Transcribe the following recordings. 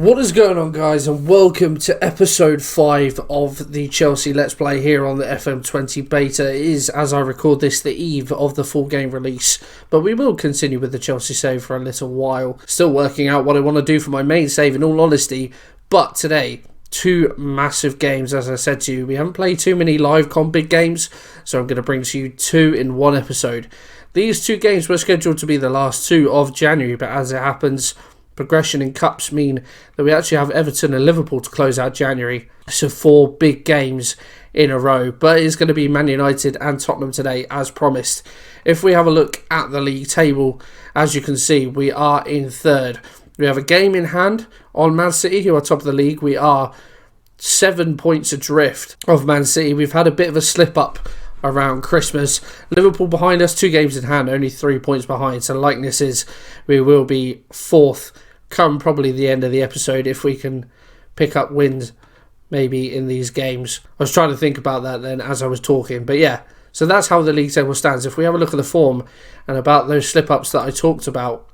What is going on, guys, and welcome to episode 5 of the Chelsea Let's Play here on the FM20 Beta. It is, as I record this, the eve of the full game release, but we will continue with the Chelsea save for a little while. Still working out what I want to do for my main save, in all honesty, but today, two massive games. As I said to you, we haven't played too many live big games, so I'm going to bring to you two in one episode. These two games were scheduled to be the last two of January, but as it happens, progression in cups mean that we actually have Everton and Liverpool to close out January. So 4 big games in a row. But it's going to be Man United and Tottenham today, as promised. If we have a look at the league table, as you can see, we are in third. We have a game in hand on Man City, who are top of the league. We are 7 points adrift of Man City. We've had a bit of a slip up around Christmas. Liverpool behind us, 2 games in hand, only 3 points behind. So likeness is we will be 4th come probably the end of the episode if we can pick up wins maybe in these games. I was trying to think about that then as I was talking, but yeah, so that's how the league table stands. If we have a look at the form and about those slip-ups that I talked about,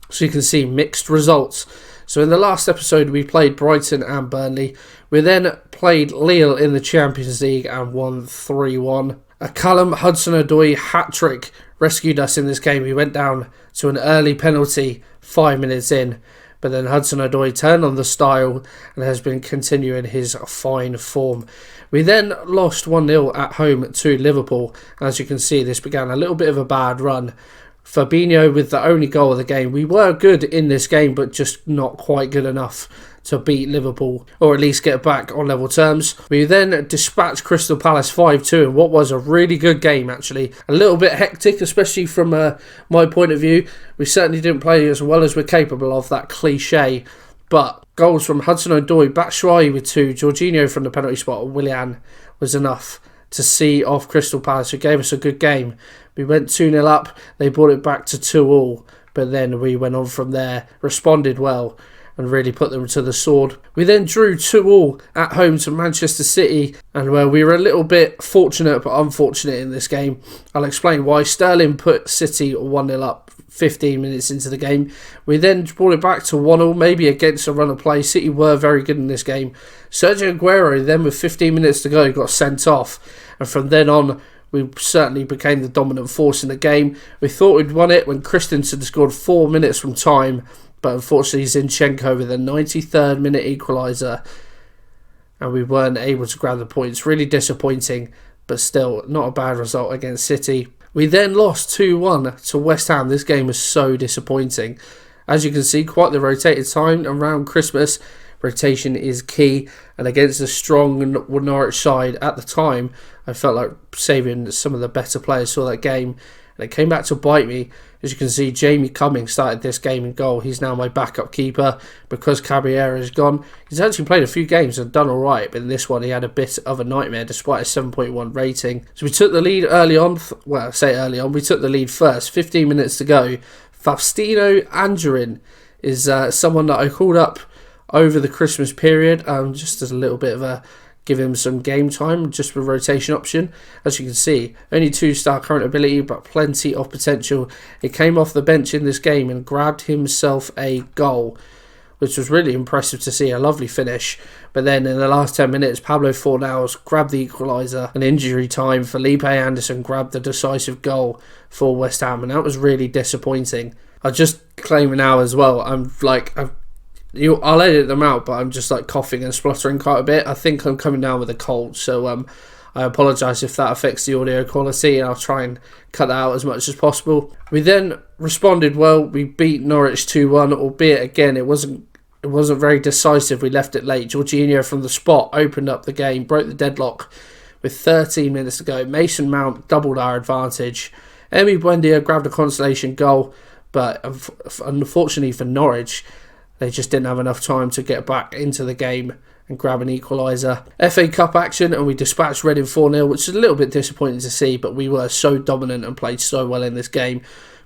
so you can see mixed results. So in the last episode we played Brighton and Burnley. We then played Lille in the Champions League and won 3-1. A Callum Hudson-Odoi hat-trick rescued us in this game. We went down to an early penalty 5 minutes in, but then Hudson-Odoi turned on the style and has been continuing his fine form. We then lost 1-0 at home to Liverpool. As you can see, this began a little bit of a bad run. Fabinho with the only goal of the game. We were good in this game, but just not quite good enough to beat Liverpool, or at least get back on level terms. We then dispatched Crystal Palace 5-2 in what was a really good game, actually. A little bit hectic, especially from my point of view. We certainly didn't play as well as we're capable of, that cliche. But goals from Hudson-Odoi, Batshuayi with 2, Jorginho from the penalty spot, Willian was enough to see off Crystal Palace, who gave us a good game. We went 2-0 up, they brought it back to 2-2, but then we went on from there, responded well, and really put them to the sword. We then drew 2-2 at home to Manchester City, and we were a little bit fortunate but unfortunate in this game. I'll explain why. Sterling put City 1-0 up 15 minutes into the game. We then brought it back to 1-1, maybe against a run of play. City were very good in this game. Sergio Aguero then, with 15 minutes to go, got sent off, and from then on we certainly became the dominant force in the game. We thought we'd won it when Christensen scored 4 minutes from time, but unfortunately Zinchenko with a 93rd minute equaliser, and we weren't able to grab the points. Really disappointing, but still not a bad result against City. We then lost 2-1 to West Ham. This game was so disappointing. As you can see, quite the rotated time around Christmas. Rotation is key, and against a strong Norwich side at the time, I felt like saving some of the better players for that game, and it came back to bite me. As you can see, Jamie Cummings started this game in goal. He's now my backup keeper because Caballero is gone. He's actually played a few games and done alright, but in this one he had a bit of a nightmare despite a 7.1 rating. So we took the lead early on. Well, I say early on, we took the lead first. 15 minutes to go. Faustino Angerin is someone that I called up over the Christmas period, just as a little bit of a give him some game time, just for rotation option. As you can see, only 2-star current ability, but plenty of potential. He came off the bench in this game and grabbed himself a goal, which was really impressive to see. A lovely finish. But then in the last 10 minutes, Pablo Fornals grabbed the equaliser. An injury time, Felipe Anderson grabbed the decisive goal for West Ham, and that was really disappointing. I'll just claim it now as well. I'll edit them out, but I'm just like coughing and spluttering quite a bit. I think I'm coming down with a cold, so I apologise if that affects the audio quality, and I'll try and cut that out as much as possible. We then responded well. We beat Norwich 2-1, albeit again it wasn't very decisive. We left it late. Jorginho from the spot opened up the game, broke the deadlock with 13 minutes to go. Mason Mount doubled our advantage. Emi Buendia grabbed a consolation goal, but unfortunately for Norwich, they just didn't have enough time to get back into the game and grab an equaliser. FA Cup action, and we dispatched Reading 4-0, which is a little bit disappointing to see, but we were so dominant and played so well in this game.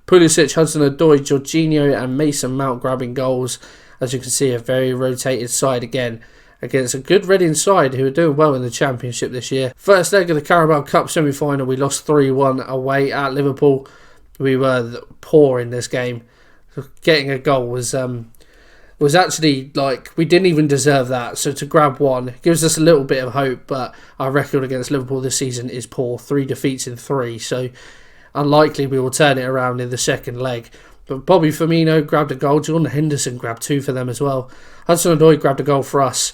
Pulisic, Hudson-Odoi, Jorginho and Mason Mount grabbing goals. As you can see, a very rotated side again against a good Reading side who are doing well in the Championship this year. First leg of the Carabao Cup semi-final, we lost 3-1 away at Liverpool. We were poor in this game. Getting a goal was was actually like, we didn't even deserve that. So to grab one gives us a little bit of hope, but our record against Liverpool this season is poor. 3 defeats in 3, so unlikely we will turn it around in the second leg. But Bobby Firmino grabbed a goal. Jordan Henderson grabbed 2 for them as well. Hudson-Odoi grabbed a goal for us.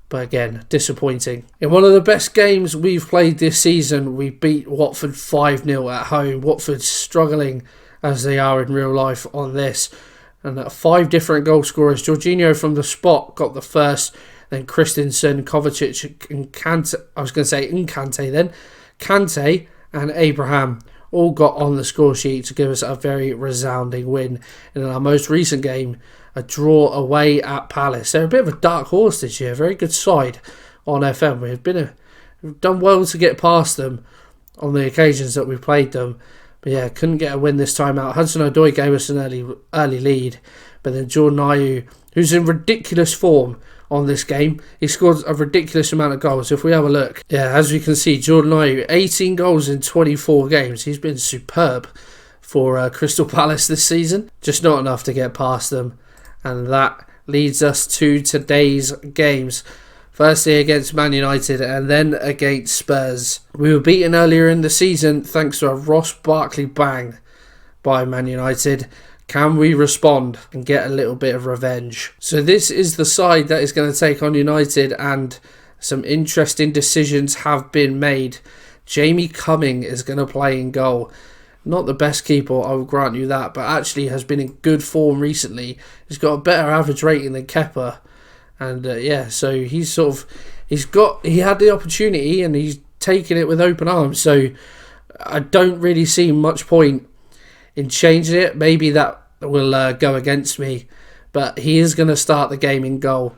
But again, disappointing. In one of the best games we've played this season, we beat Watford 5-0 at home. Watford struggling as they are in real life on this. And 5 different goal scorers. Jorginho from the spot got the first. Then Christensen, Kovacic and Kante. I was going to say Nkante then. Kante and Abraham all got on the score sheet to give us a very resounding win. And in our most recent game, a draw away at Palace. They're a bit of a dark horse this year. Very good side on FM. We've done well to get past them on the occasions that we've played them. But yeah, couldn't get a win this time out. Hudson-Odoi gave us an early lead. But then Jordan Ayew, who's in ridiculous form on this game, he scored a ridiculous amount of goals. If we have a look, yeah, as you can see, Jordan Ayew, 18 goals in 24 games. He's been superb for Crystal Palace this season. Just not enough to get past them. And that leads us to today's games. Firstly against Man United and then against Spurs. We were beaten earlier in the season thanks to a Ross Barkley bang by Man United. Can we respond and get a little bit of revenge? So this is the side that is going to take on United, and some interesting decisions have been made. Jamie Cumming is going to play in goal. Not the best keeper, I will grant you that, but actually has been in good form recently. He's got a better average rating than Kepa. And so he had the opportunity and he's taken it with open arms. So I don't really see much point in changing it. Maybe that will go against me, but he is going to start the game in goal.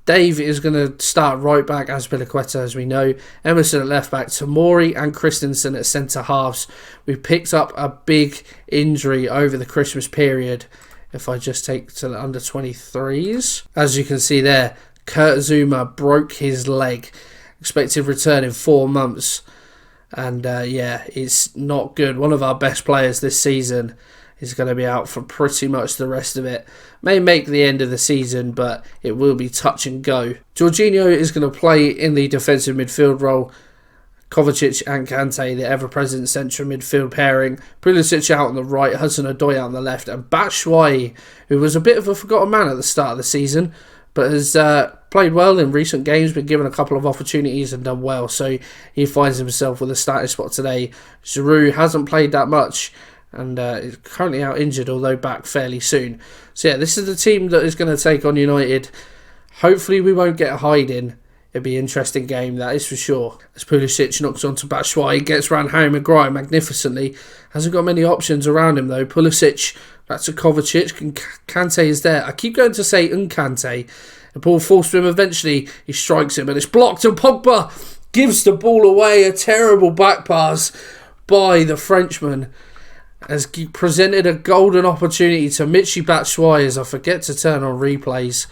Dave is going to start right back, Azpilicueta, as we know. Emerson at left back, Tomori and Christensen at centre halves. We picked up a big injury over the Christmas period. If I just take to the under 23s, as you can see there, Kurt Zuma broke his leg. Expected return in 4 months. And it's not good. One of our best players this season is going to be out for pretty much the rest of it. May make the end of the season, but it will be touch and go. Jorginho is going to play in the defensive midfield role. Kovacic and Kante, the ever-present central midfield pairing. Pulisic out on the right, Hudson-Odoi out on the left, and Batshuayi, who was a bit of a forgotten man at the start of the season, but has played well in recent games, been given a couple of opportunities and done well, so he finds himself with a starting spot today. Giroud hasn't played that much, and is currently out injured, although back fairly soon. So yeah, this is the team that is going to take on United. Hopefully we won't get a hide-in. It'll be an interesting game, that is for sure. As Pulisic knocks onto Batshuayi, gets around Harry Maguire magnificently. Hasn't got many options around him though. Pulisic, back to Kovacic, and Kante is there. I keep going to say Nkante. The ball falls to him eventually. He strikes it, but it's blocked, and Pogba gives the ball away. A terrible back pass by the Frenchman has presented a golden opportunity to Michy Batshuayi, as I forget to turn on replays,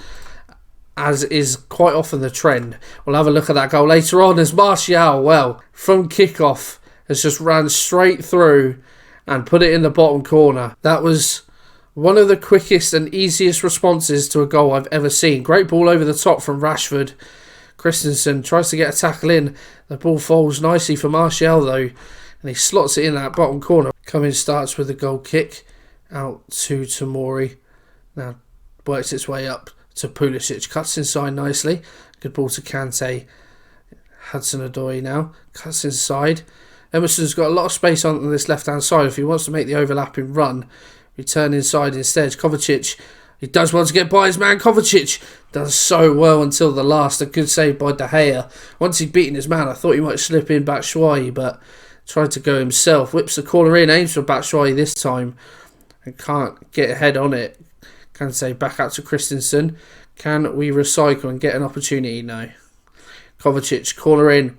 as is quite often the trend. We'll have a look at that goal later on as Martial, from kickoff, has just ran straight through and put it in the bottom corner. That was one of the quickest and easiest responses to a goal I've ever seen. Great ball over the top from Rashford. Christensen tries to get a tackle in. The ball falls nicely for Martial though, and he slots it in that bottom corner. Cummings starts with a goal kick out to Tomori. Now works its way up to Pulisic, cuts inside nicely. Good ball to Kante. Hudson-Odoi now cuts inside. Emerson's got a lot of space on this left-hand side if he wants to make the overlapping run. Return inside instead. Kovacic, he does well to get by his man. Kovacic does so well until the last. A good save by De Gea. Once he'd beaten his man, I thought he might slip in Batshuayi, but tried to go himself. Whips the corner in, aims for Batshuayi this time, and can't get ahead on it. Kante back out to Christensen. Can we recycle and get an opportunity? No. Kovacic, corner in.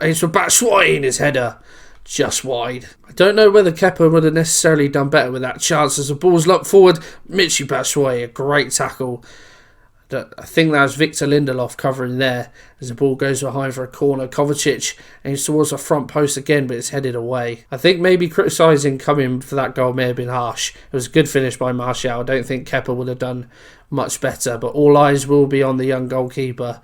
Aims for Batshuayi in his header. Just wide. I don't know whether Kepa would have necessarily done better with that chance as the ball's locked forward. Michy Batshuayi, a great tackle. I think that was Victor Lindelof covering there as the ball goes behind for a corner. Kovacic aims towards the front post again, but it's headed away. I think maybe criticising coming for that goal may have been harsh. It was a good finish by Martial. I don't think Kepa would have done much better, but all eyes will be on the young goalkeeper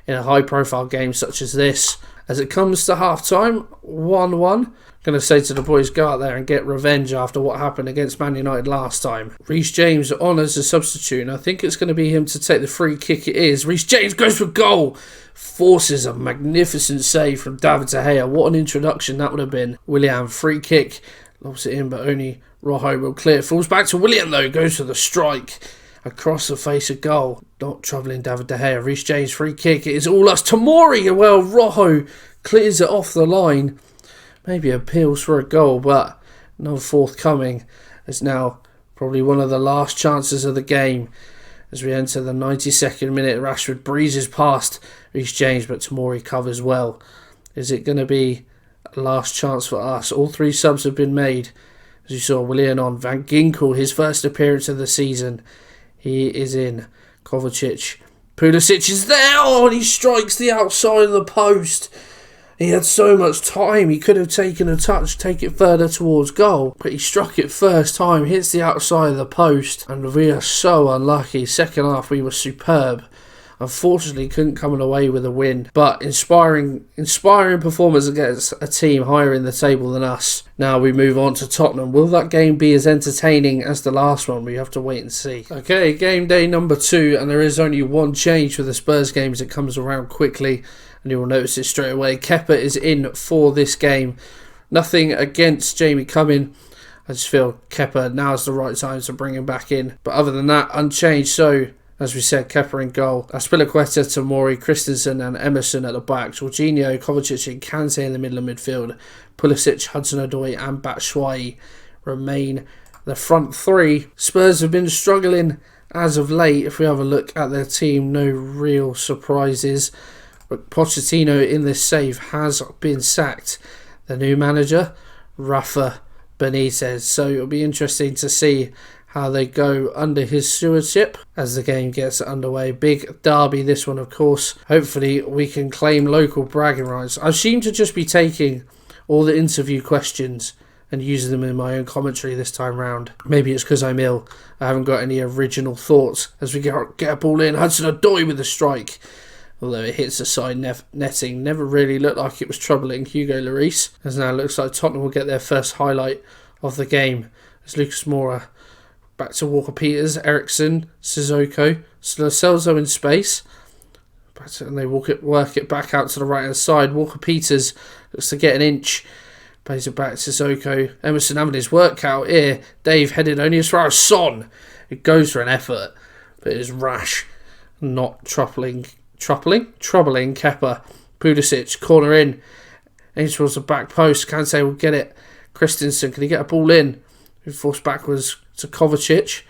in a high-profile game such as this. As it comes to half-time, 1-1. Going to say to the boys, go out there and get revenge after what happened against Man United last time. Reece James on as a substitute, and I think it's going to be him to take the free kick. It is. Reece James goes for goal. Forces a magnificent save from David De Gea. What an introduction that would have been. Willian, free kick. Lobs it in, but only Rojo will clear. Falls back to Willian, though. Goes for the strike. Across the face of goal. Not troubling David De Gea. Reece James, free kick. It is all us. Tomori, well, Rojo clears it off the line. Maybe appeals for a goal, but no forthcoming. It's now probably one of the last chances of the game. As we enter the 92nd minute, Rashford breezes past Reece James, but Tomori covers well. Is it going to be a last chance for us? All three subs have been made. As you saw, Willian on. Van Ginkel, his first appearance of the season. He is in. Kovacic. Pulisic is there. Oh, and he strikes the outside of the post. He had so much time. He could have taken a touch, take it further towards goal. But he struck it first time, hits the outside of the post. And we are so unlucky. Second half, we were superb. Unfortunately, couldn't come away with a win. But inspiring performance against a team higher in the table than us. Now we move on to Tottenham. Will that game be as entertaining as the last one? We have to wait and see. Okay, game day number 2. And there is only one change for the Spurs games. It comes around quickly. And you will notice it straight away. Kepa is in for this game. Nothing against Jamie Cumming. I just feel Kepa, now is the right time to bring him back in. But other than that, unchanged. So, as we said, Kepa in goal. Aspilicueta, Tomori, Christensen and Emerson at the back. Jorginho, Kovacic and Kante in the middle of midfield. Pulisic, Hudson-Odoi and Batshuayi remain the front three. Spurs have been struggling as of late. If we have a look at their team, no real surprises. But Pochettino in this save has been sacked. The new manager, Rafa Benitez. So it'll be interesting to see how they go under his stewardship as the game gets underway. Big derby this one, of course. Hopefully we can claim local bragging rights. I seem to just be taking all the interview questions and using them in my own commentary this time round. Maybe it's because I'm ill. I haven't got any original thoughts. As we get a ball in, Hudson-Odoi with a strike. Although it hits the side netting, never really looked like it was troubling Hugo Lloris. As now it looks like Tottenham will get their first highlight of the game. As Lucas Moura back to Walker-Peters, Ericsson, Sissoko, Lo Celso in space. And they work it back out to the right hand side. Walker-Peters looks to get an inch. Plays it back to Sissoko. Emerson having his work out here. Dave headed only as far as Son. It goes for an effort, but it is rash. Not troubling Kepa. Pulisic, corner in. Aims towards the back post. Kante will get it. Christensen, can he get a ball in? Forced backwards to Kovacic.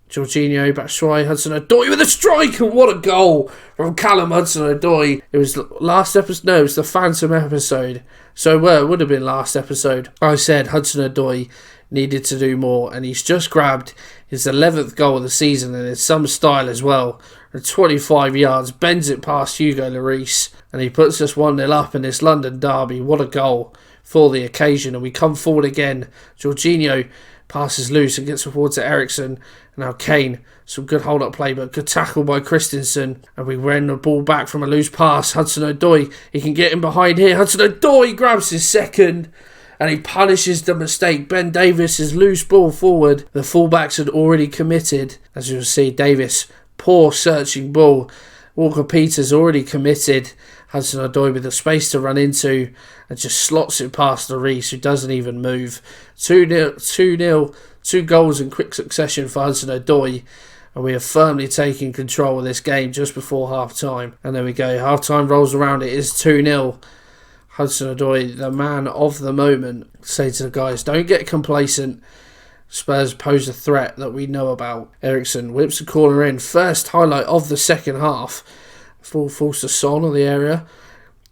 Jorginho, Batshuayi, Hudson-Odoi with a strike, and what a goal from Callum Hudson-Odoi. It was last episode, no, it was the Phantom episode. So it would have been last episode. I said Hudson-Odoi needed to do more, and he's just grabbed his 11th goal of the season, and it's some style as well. At 25 yards, bends it past Hugo Lloris, and he puts us 1-0 up in this London derby. What a goal for the occasion, and we come forward again. Jorginho passes loose and gets forward to Ericsson. And now Kane, some good hold-up play, but good tackle by Christensen. And we ran the ball back from a loose pass. Hudson-Odoi, he can get in behind here. Hudson-Odoi grabs his second, and he punishes the mistake. Ben Davies' loose ball forward. The fullbacks had already committed. As you'll see, Davis, poor searching ball. Walker-Peters already committed. Hudson-Odoi with the space to run into and just slots it past Lloris, who doesn't even move. 2-0, 2 goals in quick succession for Hudson-Odoi, and we are firmly taking control of this game just before half-time. And there we go, half-time rolls around, it is 2-0. Hudson-Odoi, the man of the moment. Say to the guys, don't get complacent. Spurs pose a threat that we know about. Ericsson whips the corner in. First highlight of the second half. Full force to Son on the area.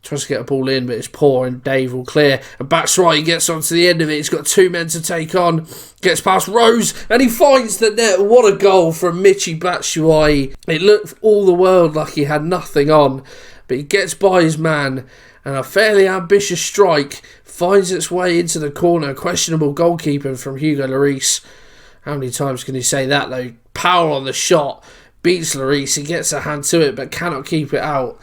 Tries to get a ball in, but it's poor, and Dave will clear. And Batshuayi gets onto the end of it. He's got 2 men to take on. Gets past Rose, and he finds the net. What a goal from Michy Batshuayi. It looked for all the world like he had nothing on, but he gets by his man, and a fairly ambitious strike finds its way into the corner. Questionable goalkeeping from Hugo Lloris. How many times can you say that, though? Power on the shot. Beats Lloris. He gets a hand to it, but cannot keep it out.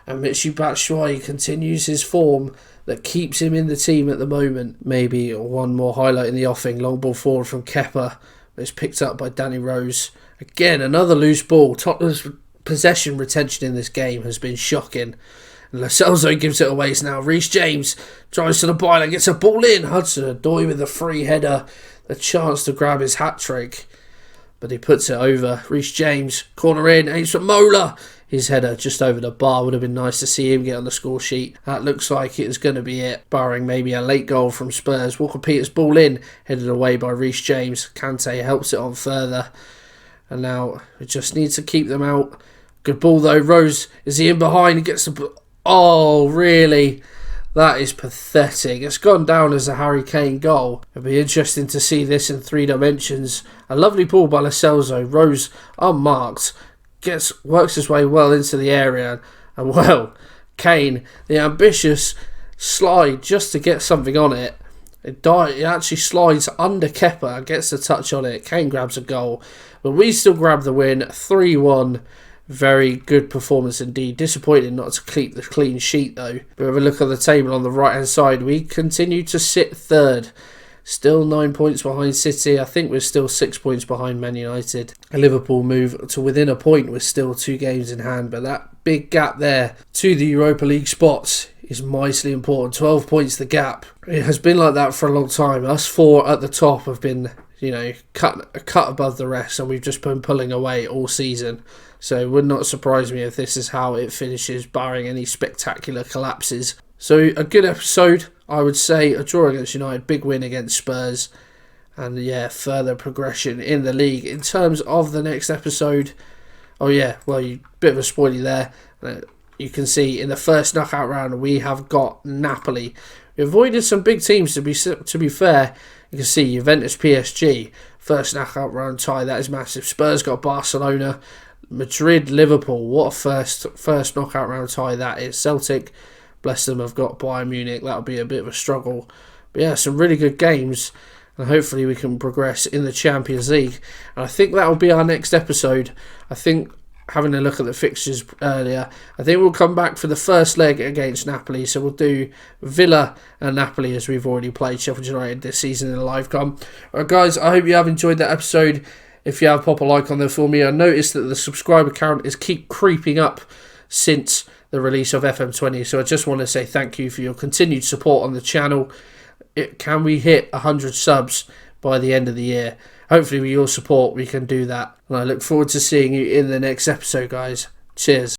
And Michy Batshuayi continues his form that keeps him in the team at the moment. Maybe one more highlight in the offing. Long ball forward from Kepa. It's picked up by Danny Rose. Again, another loose ball. Tottenham's possession retention in this game has been shocking. And Lo Celso gives it away now. Reece James drives to the byline, gets a ball in. Hudson-Odoi with a free header. The chance to grab his hat-trick. But he puts it over. Reece James, corner in, aims for Mola. His header just over the bar. Would have been nice to see him get on the score sheet. That looks like it is going to be it, barring maybe a late goal from Spurs. Walker-Peters ball in, headed away by Reece James. Kante helps it on further. And now we just need to keep them out. Good ball though. Rose, is he in behind? He gets the... Oh, really? That is pathetic. It's gone down as a Harry Kane goal. It'll be interesting to see this in 3 dimensions. A lovely ball by Lo Celso. Rose unmarked. Works his way well into the area, and well, Kane, the ambitious slide just to get something on it. It actually slides under Kepa and gets a touch on it. Kane grabs a goal, but we still grab the win. 3-1. Very good performance indeed. Disappointing not to keep the clean sheet though. But have a look at the table on the right hand side. We continue to sit 3rd. Still 9 points behind City. I think we're still 6 points behind Man United. Liverpool move to within a point with still 2 games in hand. But that big gap there to the Europa League spots is mightily important. 12 points the gap. It has been like that for a long time. Us 4 at the top have been, cut above the rest. And we've just been pulling away all season. So it would not surprise me if this is how it finishes, barring any spectacular collapses. So a good episode, I would say. A draw against United, big win against Spurs, and further progression in the league. In terms of the next episode, bit of a spoiler there. You can see in the first knockout round we have got Napoli. We avoided some big teams to be fair. You can see Juventus PSG, first knockout round tie, that is massive. Spurs got Barcelona, Madrid, Liverpool, what a first knockout round tie that is. Celtic, bless them, have got Bayern Munich. That'll be a bit of a struggle. But some really good games. And hopefully we can progress in the Champions League. And I think that'll be our next episode. I think, having a look at the fixtures earlier, I think we'll come back for the first leg against Napoli. So we'll do Villa and Napoli as we've already played Sheffield United this season in the live com. Alright guys, I hope you have enjoyed that episode. If you have, pop a like on there for me. I noticed that the subscriber count is keep creeping up since the release of FM20, so I just want to say thank you for your continued support on the channel. Can we hit 100 subs by the end of the year? Hopefully with your support we can do that, and I look forward to seeing you in the next episode guys. Cheers.